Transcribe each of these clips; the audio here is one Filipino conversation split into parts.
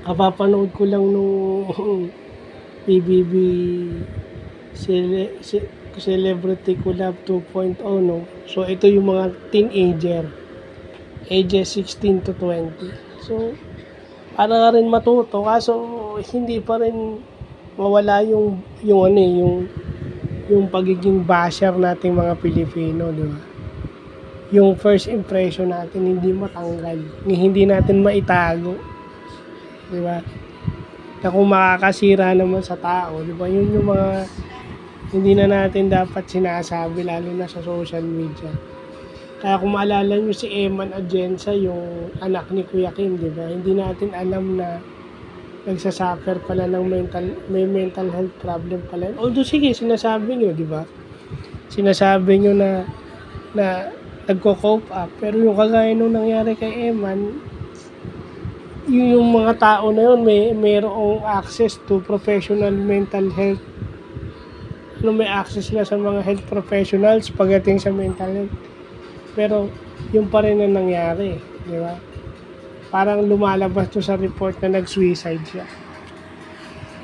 Kapapanood ko lang nung PBB Celebrity Collab 2.0, no? So, ito yung mga teenager, ages 16 to 20. So, para nga rin matuto, kaso hindi pa rin mawala yung pagiging basher nating mga Pilipino, di ba? Yung first impression natin hindi matanggal, hindi natin maitago, di ba? Na kung makakasira naman sa tao, di ba? Yun yung mga hindi na natin dapat sinasabi, lalo na sa social media. Kaya kung maalala nyo si Eman Atienza, yung anak ni Kuya Kim, di ba? Hindi natin alam na nagsasuffer pala ng may mental health problem pala. Although sige, sinasabi nyo, di ba? Sinasabi nyo na nagko-cope up. Pero yung kagaya nung nangyari kay Eman, yung mga tao na yun, mayroong access to professional mental health. May access sila sa mga health professionals pagdating sa mental health. Pero yung pa rin ang nangyari, di ba? Parang lumalabas to sa report na nag-suicide siya.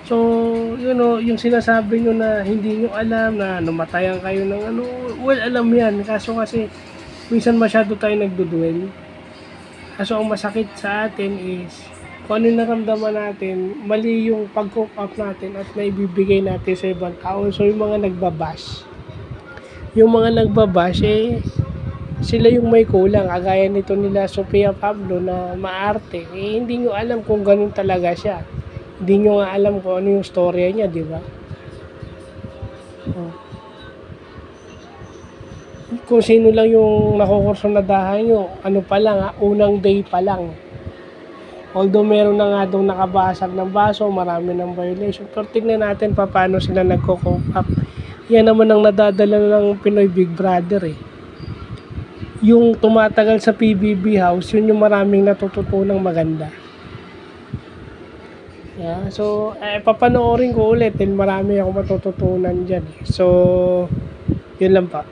So, yung sinasabi nyo na hindi nyo alam na namatayan kayo ng well, alam yan. Kaso kasi, minsan masyado tayo nagdudwell. Kaso ang masakit sa atin is, kung ano yung naramdaman natin, mali yung pag-cope up natin at naibibigay natin sa ibang tao. So, yung mga nagbabash. Yung mga nagbabash, sila yung may kulang. Agaya nito nila Sofia Pablo na maarte. Hindi nyo alam kung ganun talaga siya. Hindi nyo nga alam kung ano yung storya niya, di ba? Kung sino lang yung nakukursonadahan nyo, pa lang, unang day pa lang. Although meron na nga doon nakabasag ng baso, marami ng violation. Pero tignan natin paano sila nagko-cope up. Yan naman ang nadadala ng Pinoy Big Brother Yung tumatagal sa PBB House, yun yung maraming natututunang maganda. Yeah, so, papanoorin ko ulit. Marami ako matututunan dyan. So, yun lang pa.